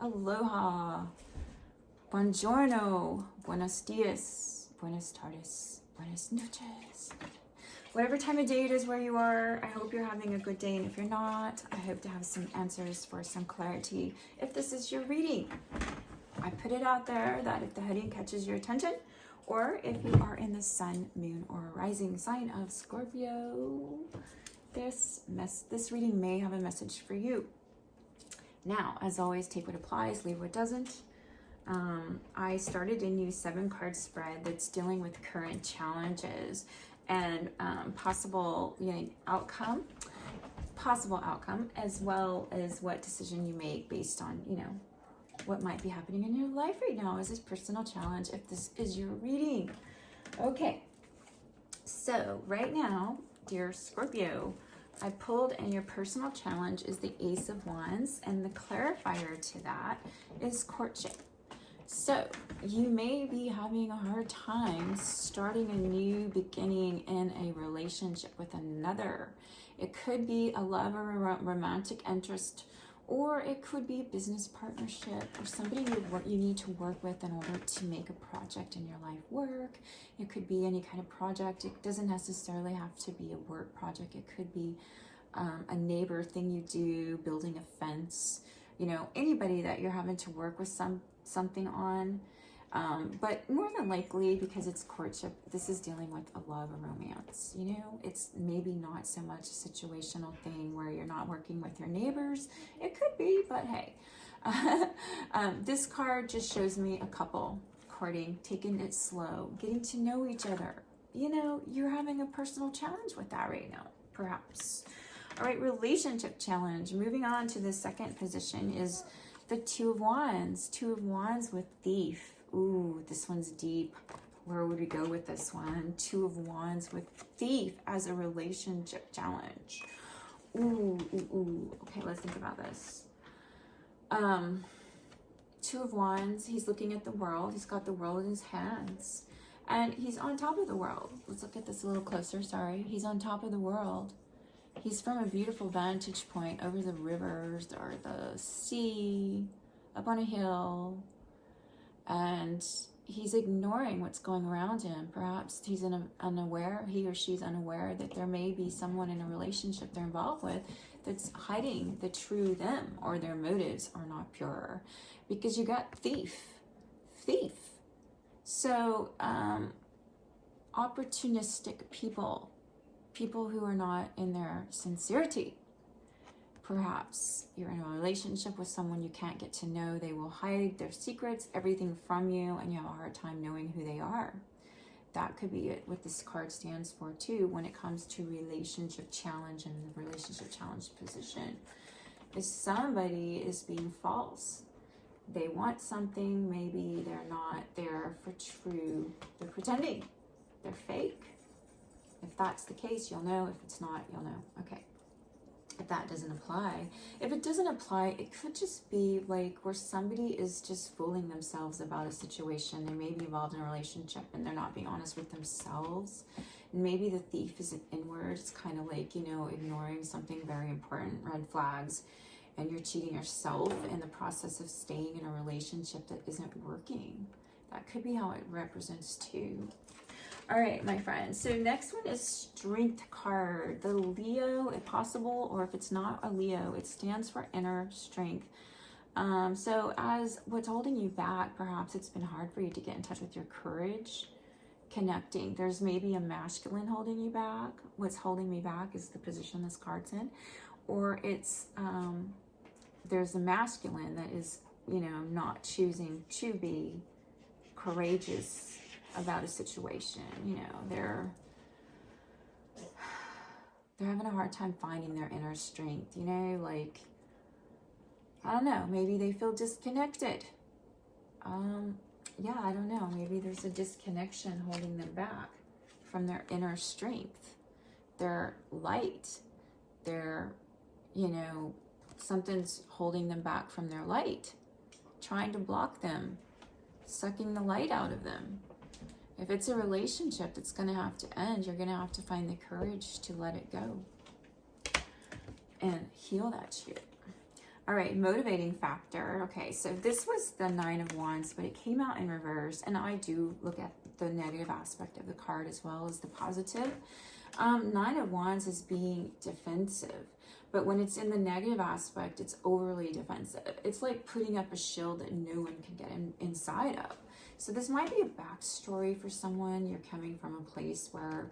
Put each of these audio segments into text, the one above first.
aloha, buongiorno, buenos dias, buenas tardes, buenas noches. Whatever time of day it is where you are, I hope you're having a good day. And if you're not, I hope to have some answers for some clarity. If this is your reading, I put it out there that if the heading catches your attention, or if you are in the sun, moon, or rising sign of Scorpio, this reading may have a message for you. Now, as always, take what applies, leave what doesn't. I started a new 7-card spread that's dealing with current challenges and possible outcome, as well as what decision you make based on, what might be happening in your life right now as this personal challenge, if this is your reading. Okay, so right now, dear Scorpio, I pulled, and your personal challenge is the Ace of Wands, and the clarifier to that is courtship. So you may be having a hard time starting a new beginning in a relationship with another. It could be a love or a romantic interest, or it could be a business partnership, or somebody you need to work with in order to make a project in your life work. It could be any kind of project. It doesn't necessarily have to be a work project. It could be a neighbor thing you do, building a fence, anybody that you're having to work with something on. But more than likely, because it's courtship, this is dealing with a love or romance. It's maybe not so much a situational thing where you're not working with your neighbors. It could be, but hey. This card just shows me a couple courting, taking it slow, getting to know each other. You're having a personal challenge with that right now, perhaps. All right, relationship challenge. Moving on to the second position is the Two of Wands. Two of Wands with Thief. Ooh, this one's deep. Where would we go with this one? Two of Wands with Thief as a relationship challenge. Ooh. Okay, let's think about this. Two of Wands, he's looking at the world. He's got the world in his hands. And he's on top of the world. Let's look at this a little closer, sorry. He's on top of the world. He's from a beautiful vantage point over the rivers or the sea, up on a hill. And he's ignoring what's going around him. Perhaps he's unaware, he or she's unaware that there may be someone in a relationship they're involved with that's hiding the true them, or their motives are not pure. Because you got thief. So, opportunistic people who are not in their sincerity. Perhaps you're in a relationship with someone you can't get to know. They will hide their secrets, everything from you, and you have a hard time knowing who they are. That could be it, what this card stands for too when it comes to relationship challenge and the relationship challenge position. Is somebody is being false. They want something, maybe they're not there for true. They're pretending. They're fake. If that's the case, you'll know. If it's not, you'll know. Okay. If that doesn't apply. If it doesn't apply, it could just be like where somebody is just fooling themselves about a situation. They may be involved in a relationship and they're not being honest with themselves. And maybe the thief is an inward. It's kind of like, ignoring something very important, red flags, and you're cheating yourself in the process of staying in a relationship that isn't working. That could be how it represents too. All right, my friends. So next one is Strength card. The Leo, if possible, or if it's not a Leo, it stands for inner strength. So as what's holding you back, perhaps it's been hard for you to get in touch with your courage, connecting. There's maybe a masculine holding you back. What's holding me back is the position this card's in. Or it's, there's a masculine that is, not choosing to be courageous about a situation. They're having a hard time finding their inner strength, like, I don't know, maybe they feel disconnected. Yeah, I don't know, maybe there's a disconnection holding them back from their inner strength, their light, their, something's holding them back from their light, trying to block them, sucking the light out of them. If it's a relationship that's going to have to end, you're going to have to find the courage to let it go and heal that shit. All right, motivating factor. Okay, so this was the Nine of Wands, but it came out in reverse. And I do look at the negative aspect of the card as well as the positive. Nine of Wands is being defensive. But when it's in the negative aspect, it's overly defensive. It's like putting up a shield that no one can get inside of. So this might be a backstory for someone. You're coming from a place where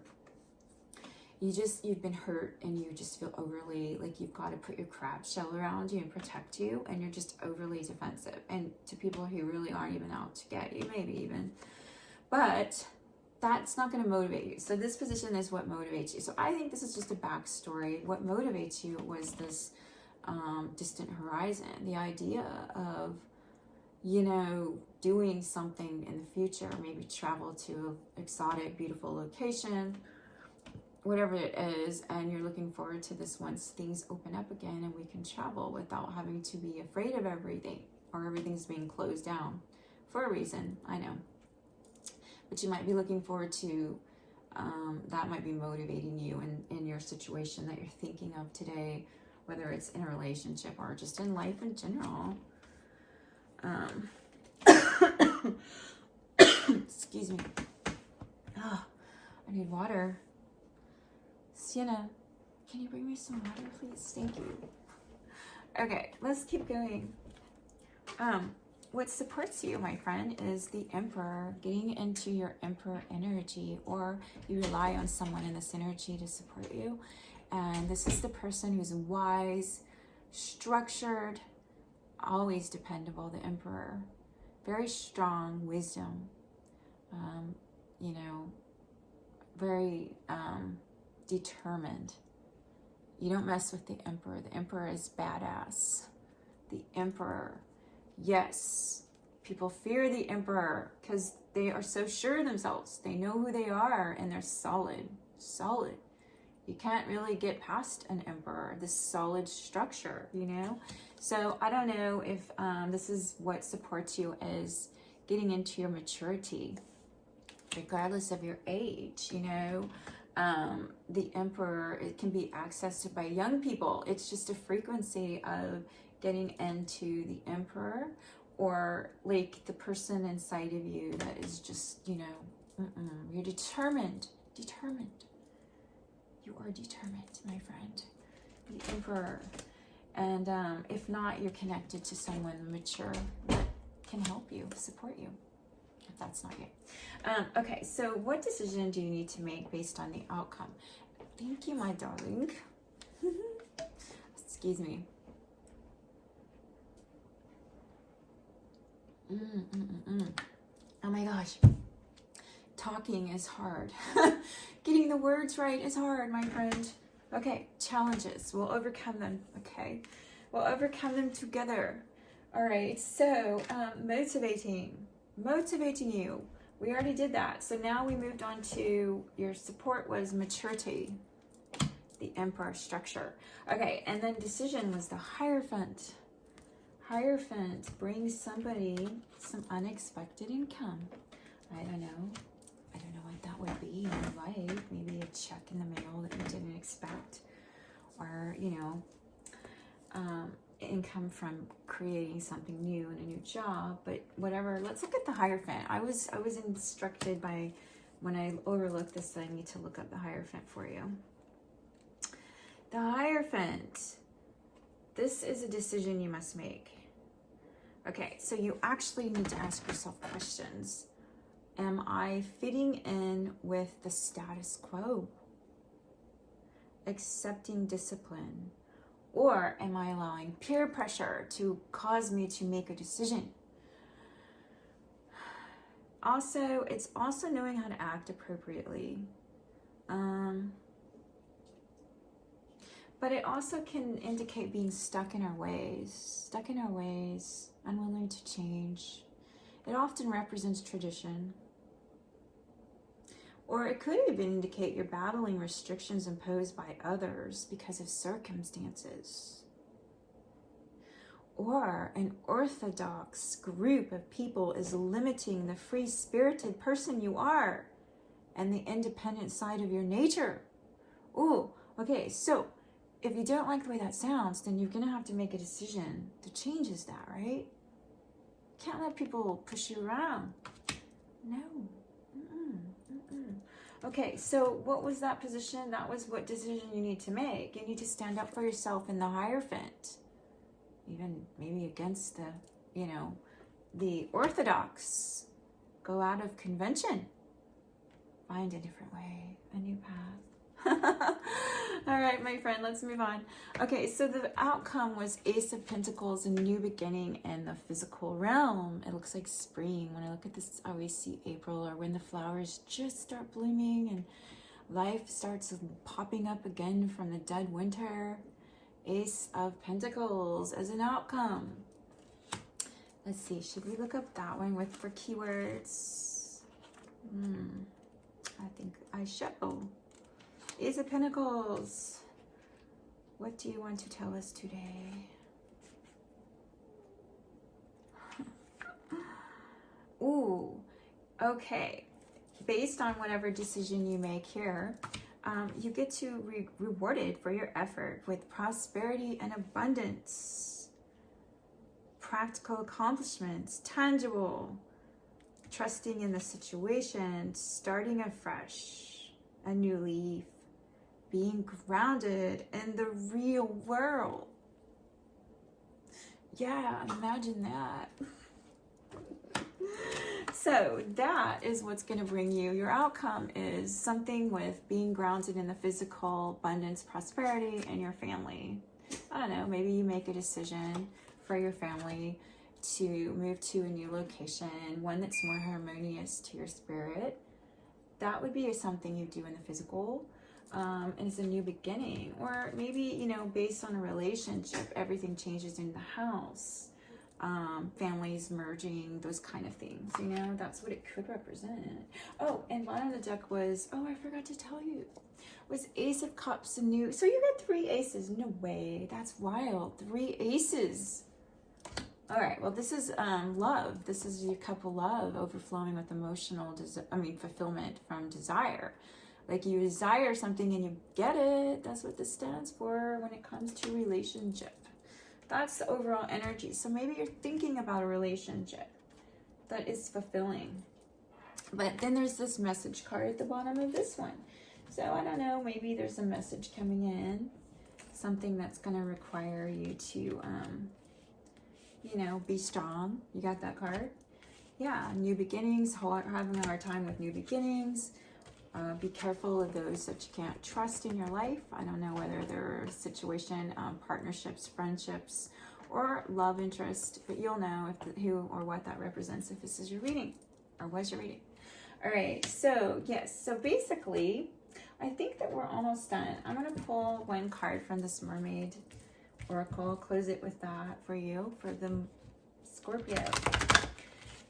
you've been hurt and you just feel overly like you've got to put your crab shell around you and protect you, and you're just overly defensive, and to people who really aren't even out to get you, maybe even. But that's not going to motivate you. So this position is what motivates you. So I think this is just a backstory. What motivates you was this distant horizon, the idea of, you know, doing something in the future, maybe travel to an exotic, beautiful location, whatever it is, and you're looking forward to this once things open up again and we can travel without having to be afraid of everything, or everything's being closed down for a reason, I know. But you might be looking forward to, that might be motivating you in your situation that you're thinking of today, whether it's in a relationship or just in life in general. Excuse me. Oh, I need water. Sienna, can you bring me some water, please? Thank you. Okay, let's keep going. What supports you, my friend, is the Emperor, getting into your Emperor energy, or you rely on someone in this energy to support you. And this is the person who's wise, structured, always dependable, the Emperor. Very strong wisdom, you know, very determined. You don't mess with the Emperor. The Emperor is badass. The Emperor, yes, people fear the Emperor because they are so sure of themselves. They know who they are and they're solid. You can't really get past an Emperor, this solid structure, you know? So I don't know if this is what supports you as getting into your maturity, regardless of your age, you know? The Emperor, it can be accessed by young people. It's just a frequency of getting into the Emperor, or like the person inside of you that is just, you know, you're determined. You are determined, my friend. The Emperor. And if not, you're connected to someone mature that can help you, support you, if that's not you. Okay, so what decision do you need to make based on the outcome? Thank you, my darling. Excuse me. Oh my gosh. Talking is hard. Getting the words right is hard, my friend. Okay, challenges. We'll overcome them, okay? We'll overcome them together. All right, so motivating you. We already did that. So now we moved on to your support was maturity, the Emperor structure. Okay, and then decision was the Hierophant. Hierophant brings somebody some unexpected income. I don't know what that would be in your life. Maybe a check in the mail that you didn't expect, or, you know, income from creating something new in a new job. But whatever, let's look at the Hierophant. I was instructed by, when I overlooked this, I need to look up the Hierophant for you. The Hierophant, this is a decision you must make. Okay, so you actually need to ask yourself questions. Am I fitting in with the status quo? Accepting discipline? Or am I allowing peer pressure to cause me to make a decision? Also, it's also knowing how to act appropriately. But it also can indicate being stuck in our ways, unwilling to change. It often represents tradition. Or it could even indicate you're battling restrictions imposed by others because of circumstances. Or an orthodox group of people is limiting the free-spirited person you are and the independent side of your nature. Ooh, okay, so if you don't like the way that sounds, then you're going to have to make a decision that changes that, right? Can't let people push you around. No. Okay, so what was that position? That was what decision you need to make. You need to stand up for yourself in the Hierophant. Even maybe against the, you know, the orthodox. Go out of convention. Find a different way, a new path. All right, my friend, let's move on. Okay, so the outcome was Ace of Pentacles, a new beginning in the physical realm. It looks like spring. When I look at this, I always see April, or when the flowers just start blooming and life starts popping up again from the dead winter. Ace of Pentacles as an outcome. Let's see, should we look up that one for keywords? I think I should. Ace of Pentacles. What do you want to tell us today? Ooh, okay. Based on whatever decision you make here, you get to be rewarded for your effort with prosperity and abundance. Practical accomplishments, tangible. Trusting in the situation, starting afresh, a new leaf. Being grounded in the real world. Yeah, imagine that. So that is what's going to bring you. Your outcome is something with being grounded in the physical, abundance, prosperity, and your family. I don't know, maybe you make a decision for your family to move to a new location, one that's more harmonious to your spirit. That would be something you do in the physical. And it's a new beginning. Or maybe, you know, based on a relationship, everything changes in the house. Families merging, those kind of things, you know, that's what it could represent. Oh, and bottom of the deck was, oh, I forgot to tell you, was Ace of Cups, a new, so you got 3 aces. No way, that's wild. 3 aces. All right, well, this is love. This is your cup of love overflowing with emotional, fulfillment from desire. Like you desire something and you get it. That's what this stands for when it comes to relationship. That's the overall energy. So maybe you're thinking about a relationship that is fulfilling. But then there's this message card at the bottom of this one. So I don't know, maybe there's a message coming in. Something that's going to require you to, you know, be strong. You got that card? Yeah, new beginnings, having a hard time with new beginnings. Be careful of those that you can't trust in your life. I don't know whether they're situation, partnerships, friendships, or love interest, but you'll know if who or what that represents if this is your reading or was your reading. All right, so yes, so basically, I think that we're almost done. I'm going to pull one card from this Mermaid Oracle, close it with that for you, for the Scorpio.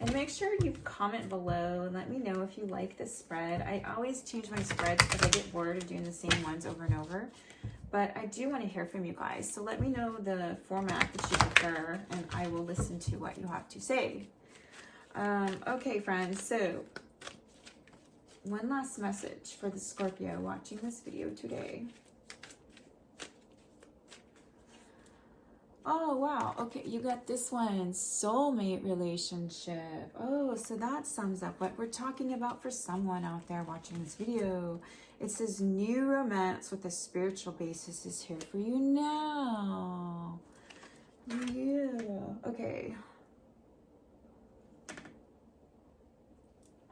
And make sure you comment below and let me know if you like this spread. I always change my spreads because I get bored of doing the same ones over and over. But I do want to hear from you guys. So let me know the format that you prefer and I will listen to what you have to say. Okay, friends. So one last message for the Scorpio watching this video today. Oh, wow. Okay, you got this one. Soulmate relationship. Oh, so that sums up what we're talking about for someone out there watching this video. It says new romance with a spiritual basis is here for you now. Yeah. Okay.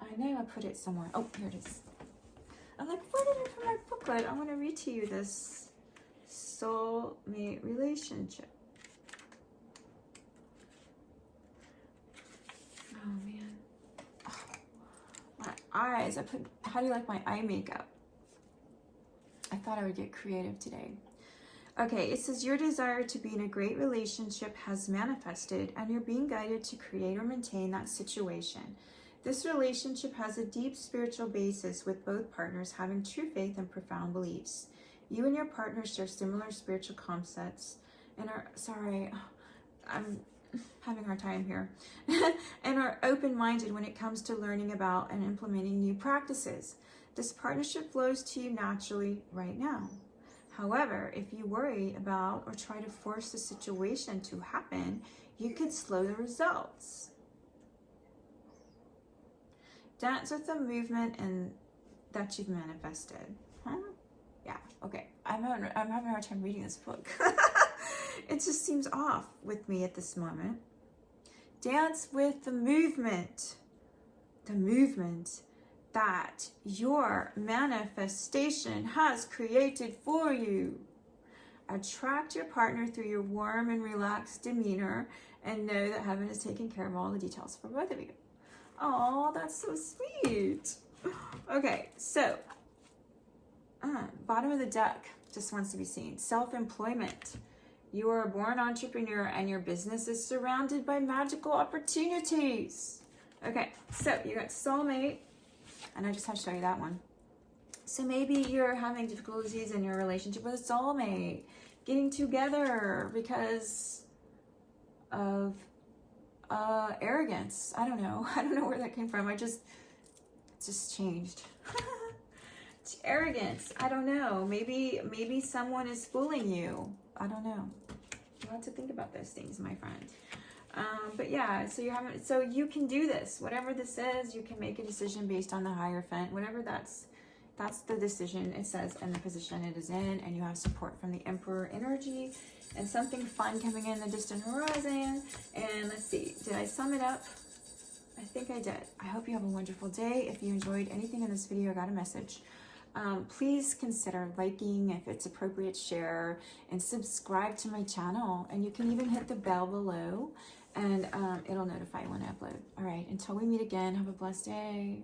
I know I put it somewhere. Oh, here it is. I'm like, where did I put my booklet? I want to read to you this soulmate relationship. Oh man, oh, my eyes. How do you like my eye makeup? I thought I would get creative today. Okay, it says your desire to be in a great relationship has manifested and you're being guided to create or maintain that situation. This relationship has a deep spiritual basis with both partners having true faith and profound beliefs. You and your partner share similar spiritual concepts and are, sorry, I'm having a hard time here, and are open-minded when it comes to learning about and implementing new practices. This partnership flows to you naturally right now. However, if you worry about or try to force the situation to happen, you could slow the results. Dance with the movement and that you've manifested. Huh? Yeah, okay. I'm having a hard time reading this book. It just seems off with me at this moment. Dance with the movement. The movement that your manifestation has created for you. Attract your partner through your warm and relaxed demeanor and know that heaven is taking care of all the details for both of you. Oh, that's so sweet. Okay, so bottom of the deck just wants to be seen. Self-employment. You are a born entrepreneur and your business is surrounded by magical opportunities. Okay, so you got soulmate, and I just have to show you that one. So maybe you're having difficulties in your relationship with a soulmate, getting together because of arrogance. I don't know where that came from. It just changed. It's arrogance. I don't know. Maybe someone is fooling you. I don't know. You have to think about those things, my friend. But yeah, so you can do this. Whatever this is, you can make a decision based on the Hierophant. Whatever that's the decision it says and the position it is in, and you have support from the Emperor energy and something fun coming in the distant horizon. And let's see, did I sum it up? I think I did. I hope you have a wonderful day. If you enjoyed anything in this video, got a message, please consider liking, if it's appropriate, share, and subscribe to my channel. And you can even hit the bell below, and it'll notify you when I upload. All right, until we meet again, have a blessed day.